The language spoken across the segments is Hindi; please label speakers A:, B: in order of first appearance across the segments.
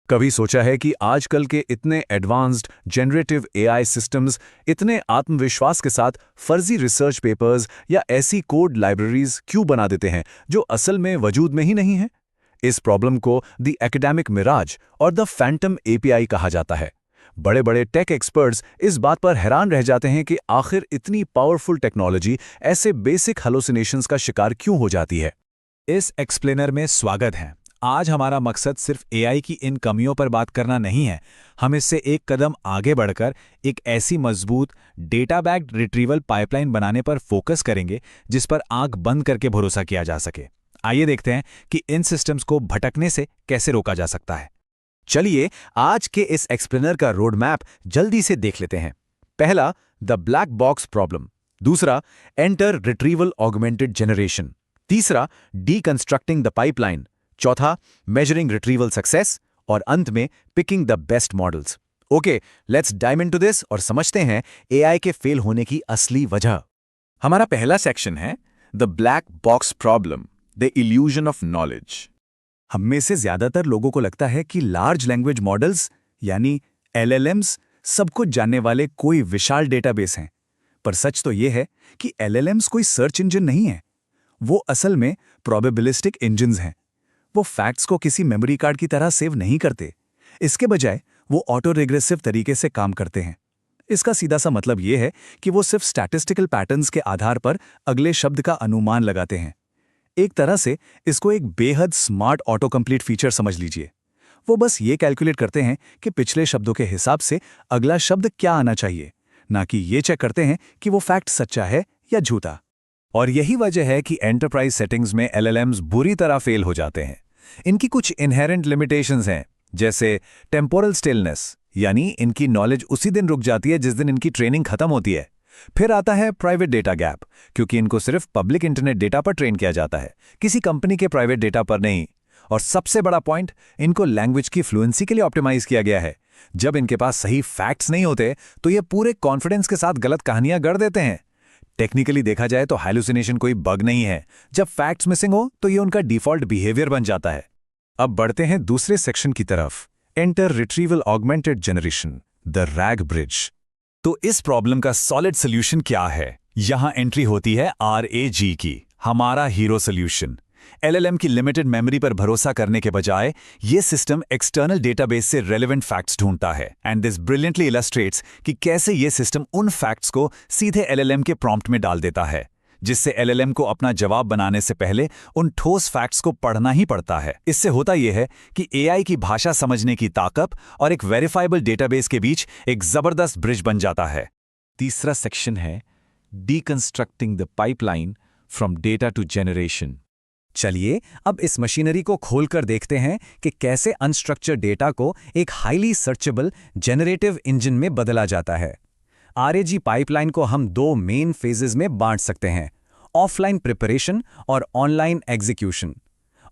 A: कभी सोचा है कि आजकल के इतने एडवांस्ड जनरेटिव एआई सिस्टम्स इतने आत्मविश्वास के साथ फर्जी रिसर्च पेपर्स या ऐसी कोड लाइब्रेरीज क्यों बना देते हैं जो असल में वजूद में ही नहीं है? इस प्रॉब्लम को द एकेडमिक मिराज और द फैंटम एपीआई कहा जाता है। बड़े बड़े टेक एक्सपर्ट्स इस बात पर हैरान रह जाते हैं कि आखिर इतनी पावरफुल टेक्नोलॉजी ऐसे बेसिक हेलुसिनेशंस का शिकार क्यों हो जाती है।
B: इस एक्सप्लेनर में स्वागत है। आज हमारा मकसद सिर्फ एआई की इन कमियों पर बात करना नहीं है। हम इससे एक कदम आगे बढ़कर एक ऐसी मजबूत डेटा बैक्ड रिट्रीवल पाइपलाइन बनाने पर फोकस करेंगे जिस पर आंख बंद करके भरोसा किया जा सके। आइए देखते हैं कि इन सिस्टम्स को भटकने से कैसे रोका जा सकता है।
C: चलिए आज के इस एक्सप्लेनर का रोड मैप जल्दी से देख लेते हैं। पहला, द ब्लैक बॉक्स प्रॉब्लम। दूसरा, एंटर रिट्रीवल ऑगमेंटेड जनरेशन। तीसरा, डीकंस्ट्रक्टिंग द पाइपलाइन। चौथा, मेजरिंग रिट्रीवल सक्सेस। और अंत में picking the best models. Okay, let's dive into this और समझते हैं एआई के फेल होने की असली वजह। हमारा पहला सेक्शन है the black box problem, the illusion of knowledge. हम में से ज्यादातर लोगों को लगता है कि लार्ज लैंग्वेज मॉडल्स यानी एलएलएम्स सब कुछ जानने वाले कोई विशाल डेटाबेस हैं। पर सच तो यह है कि एलएलएम्स कोई सर्च इंजन नहीं है। वो असल में प्रोबेबिलिस्टिक इंजन्स हैं। वो फैक्ट्स को किसी मेमोरी कार्ड की तरह सेव नहीं करते। इसके बजाय वो ऑटो रिग्रेसिव तरीके से काम करते हैं। इसका सीधा सा मतलब ये है कि वो सिर्फ स्टैटिस्टिकल पैटर्न्स के आधार पर अगले शब्द का अनुमान लगाते हैं। एक तरह से इसको एक बेहद स्मार्ट ऑटो कंप्लीट फीचर समझ लीजिए। वो बस ये कैलकुलेट करते हैं कि पिछले शब्दों के हिसाब से अगला शब्द क्या आना चाहिए, ना कि ये चेक करते हैं कि वो फैक्ट सच्चा है या झूठा।
B: और यही वजह है कि एंटरप्राइज सेटिंग्स में एलएलएम्स बुरी तरह फेल हो जाते हैं। इनकी कुछ इनहेरेंट लिमिटेशंस हैं, जैसे टेम्पोरल स्टिलनेस, यानी इनकी नॉलेज उसी दिन रुक जाती है जिस दिन इनकी ट्रेनिंग खत्म होती है। फिर आता है प्राइवेट डेटा गैप, क्योंकि इनको सिर्फ पब्लिक इंटरनेट डेटा पर ट्रेन किया जाता है, किसी कंपनी के प्राइवेट डेटा पर नहीं। और सबसे बड़ा पॉइंट, इनको लैंग्वेज की फ्लुएंसी के लिए ऑप्टिमाइज किया गया है। जब इनके पास सही फैक्ट्स नहीं होते तो ये पूरे कॉन्फिडेंस के साथ गलत कहानियां गढ़ देते हैं। टेक्निकली देखा जाए तो हैलुसिनेशन कोई बग नहीं है। जब फैक्ट्स मिसिंग हो तो ये उनका डिफॉल्ट बिहेवियर बन जाता है। अब बढ़ते हैं दूसरे सेक्शन की तरफ, enter retrieval augmented generation, the rag bridge. तो इस प्रॉब्लम का सॉलिड सोल्यूशन क्या है? यहां एंट्री होती है RAG की, हमारा हीरो सोल्यूशन। LLM की लिमिटेड मेमोरी पर भरोसा करने के बजाय ये सिस्टम एक्सटर्नल डेटाबेस से रेलेवेंट फैक्ट्स ढूंढता है। एंड दिस ब्रिलियंटली इलस्ट्रेट्स कि कैसे ये सिस्टम उन फैक्ट्स को सीधे LLM के प्रॉम्प्ट में डाल देता है, जिससे LLM को अपना जवाब बनाने से पहले उन ठोस फैक्ट्स को पढ़ना ही पड़ता है। इससे होता यह है कि AI की भाषा समझने की ताकत और एक वेरीफाइबल डेटाबेस के बीच एक जबरदस्त ब्रिज बन जाता है। तीसरा सेक्शन है deconstructing the pipeline from data to generation. चलिए अब इस मशीनरी को खोलकर देखते हैं कि कैसे अनस्ट्रक्चर्ड डेटा को एक हाईली सर्चेबल जनरेटिव इंजन में बदला जाता है। RAG पाइपलाइन को हम दो मेन फेजेस में बांट सकते हैं, ऑफलाइन प्रिपरेशन और ऑनलाइन एग्जीक्यूशन।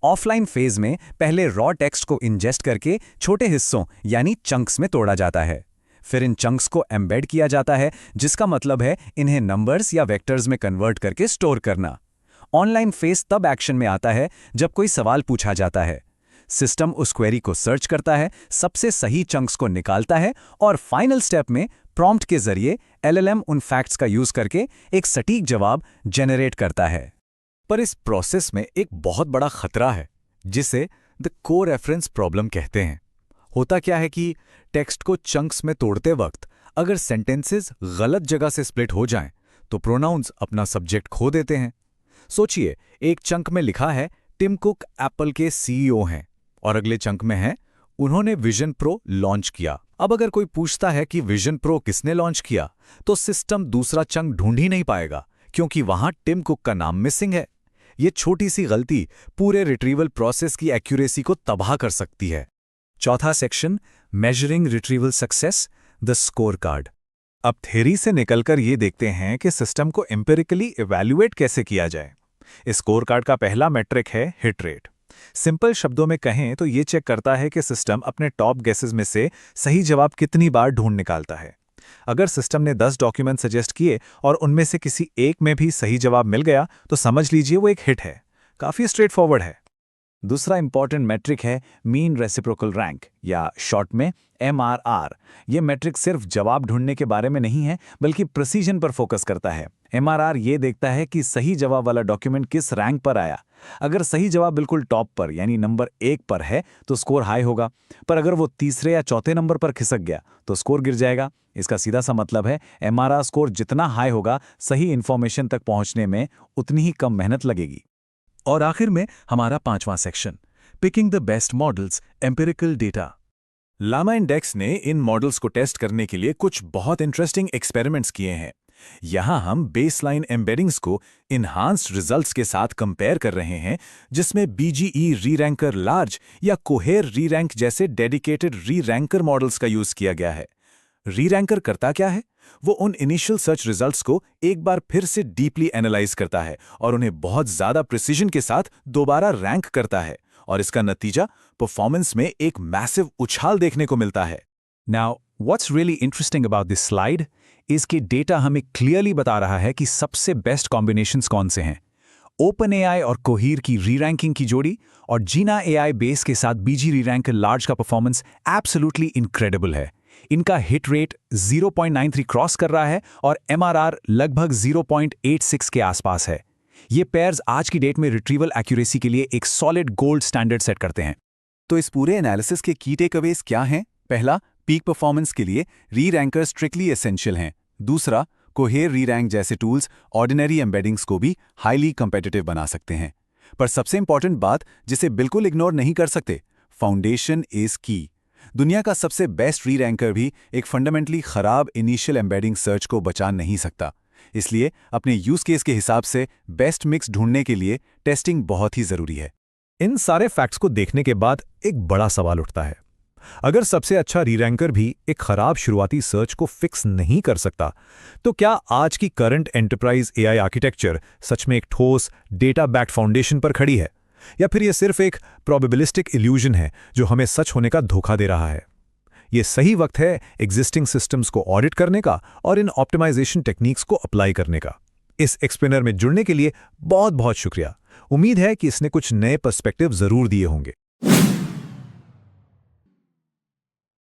B: ऑफलाइन फेज में पहले रॉ टेक्स्ट को इंजेस्ट करके छोटे हिस्सों यानी चंक्स में तोड़ा जाता है। फिर इन चंक्स को एम्बेड किया जाता है, जिसका मतलब है इन्हें नंबर्स या वेक्टर्स में कन्वर्ट करके स्टोर करना। ऑनलाइन फेज तब एक्शन में आता है जब कोई सवाल पूछा जाता है। सिस्टम उस क्वेरी को सर्च करता है, सबसे सही चंक्स को निकालता है और फाइनल स्टेप में प्रॉम्प्ट के जरिए LLM उन फैक्ट्स का यूज करके एक सटीक जवाब जनरेट करता है। पर इस प्रोसेस में एक बहुत बड़ा खतरा है, जिसे द कोरेफरेंस प्रॉब्लम कहते हैं। होता क्या है कि टेक्स्ट को चंक्स में तोड़ते वक्त अगर सेंटेंसेस गलत जगह से स्प्लिट हो जाएं, तो प्रोनाउंस अपना सब्जेक्ट खो देते हैं। सोचिए, एक चंक में लिखा है टिम कुक एप्पल के CEO हैं, और अगले चंक में है उन्होंने विजन प्रो लॉन्च किया। अब अगर कोई पूछता है कि विजन प्रो किसने लॉन्च किया, तो सिस्टम दूसरा चंक ढूंढ ही नहीं पाएगा, क्योंकि वहां टिम कुक का नाम मिसिंग है। ये छोटी सी गलती पूरे रिट्रीवल प्रोसेस की एक्यूरेसी को तबाह कर सकती है। चौथा section, measuring retrieval success, the score card. अब थ्योरी से निकलकर ये देखते हैं कि सिस्टम को एम्पिरिकली इवैल्यूएट कैसे किया जाए। इस स्कोर कार्ड का पहला मेट्रिक है हिट रेट। सिंपल शब्दों में कहें तो ये चेक करता है कि सिस्टम अपने टॉप गेसेस में से सही जवाब कितनी बार ढूंढ निकालता है। अगर सिस्टम ने 10 डॉक्यूमेंट सजेस्ट किए और उनमें से किसी एक में भी सही जवाब मिल गया, तो समझ लीजिए वो एक हिट है। काफी स्ट्रेट फॉरवर्ड है। दूसरा इंपॉर्टेंट मैट्रिक है मीन रेसिप्रोकल रैंक या शॉर्ट में MRR। ये मैट्रिक सिर्फ जवाब ढूंढने के बारे में नहीं है बल्कि प्रिसीजन पर फोकस करता है। MRR ये देखता है कि सही जवाब वाला डॉक्यूमेंट किस रैंक पर आया। अगर सही जवाब बिल्कुल टॉप पर यानी नंबर 1 पर है तो स्कोर हाई होगा, पर अगर वो तीसरे या चौथे नंबर पर खिसक गया तो स्कोर गिर जाएगा। इसका सीधा सा मतलब है MRR स्कोर जितना हाई होगा सही इन्फॉर्मेशन तक पहुंचने में उतनी ही कम मेहनत लगेगी।
A: और आखिर में हमारा 5वां section, picking the best models, empirical data.
B: Llama Index ने इन मॉडल्स को टेस्ट करने के लिए कुछ बहुत इंटरेस्टिंग एक्सपेरिमेंट्स किए हैं। यहां हम बेसलाइन एम्बेडिंग्स को इन्हांस्ड रिजल्ट्स के साथ कंपेयर कर रहे हैं, जिसमें BGE री-रैंकर लार्ज या कोहेर री-रैंक जैसे डेडिकेटेड री-रैंकर मॉडल्स का यूज किया गया है। री-रैंकर करता क्या है? वो उन इनिशियल सर्च रिजल्ट्स को एक बार फिर से डीपली एनालाइज करता है और उन्हें बहुत ज्यादा प्रिसीजन के साथ दोबारा रैंक करता है, और इसका नतीजा परफॉर्मेंस में एक मैसिव उछाल देखने को मिलता है।
C: Now, what's really interesting about this slide is कि डेटा हमें क्लियरली बता रहा है कि सबसे बेस्ट कॉम्बिनेशंस कौन से हैं। OpenAI और कोहीर की री-रैंकिंग की जोड़ी और जीना AI बेस के साथ BG री-रैंकर लार्ज का परफॉर्मेंस एब्सोल्युटली इनक्रेडिबल है। इनका हिट रेट 0.93 क्रॉस कर रहा है और MRR लगभग 0.86 के आसपास है। ये पेयर्स आज की डेट में रिट्रीवल एक्यूरेसी के लिए एक सॉलिड गोल्ड स्टैंडर्ड सेट करते हैं।
B: तो इस पूरे एनालिसिस के की टेकअवेज क्या हैं? पहला, पीक परफॉर्मेंस के लिए री-रैंकर स्ट्रिक्टली एसेंशियल हैं। दूसरा, कोहेर री-रैंक जैसे टूल्स ऑर्डिनरी एम्बेडिंग्स को भी हाईली कंपेटिटिव बना सकते हैं। पर सबसे इंपॉर्टेंट बात जिसे बिल्कुल इग्नोर नहीं कर सकते, फाउंडेशन इज की। दुनिया का सबसे बेस्ट री-रैंकर भी एक फंडामेंटली खराब इनिशियल एम्बेडिंग सर्च को बचा नहीं सकता। इसलिए अपने यूज केस के हिसाब से बेस्ट मिक्स ढूंढने के लिए टेस्टिंग बहुत ही जरूरी है।
A: इन सारे फैक्ट्स को देखने के बाद एक बड़ा सवाल उठता है, अगर सबसे अच्छा री-रैंकर भी एक खराब शुरुआती सर्च को फिक्स नहीं कर सकता, तो क्या आज की करंट एंटरप्राइज AI आर्किटेक्चर सच में एक ठोस डेटा बैक्ड फाउंडेशन पर खड़ी है, या फिर यह सिर्फ एक प्रोबेबिलिस्टिक इल्यूजन है जो हमें सच होने का धोखा दे रहा है? ये सही वक्त है एग्जिस्टिंग सिस्टम्स को ऑडिट करने का और इन ऑप्टिमाइजेशन टेक्निक्स को अप्लाई करने का। इस एक्सप्लेनर में जुड़ने के लिए बहुत बहुत शुक्रिया। उम्मीद है कि इसने कुछ नए पर्सपेक्टिव जरूर दिए होंगे।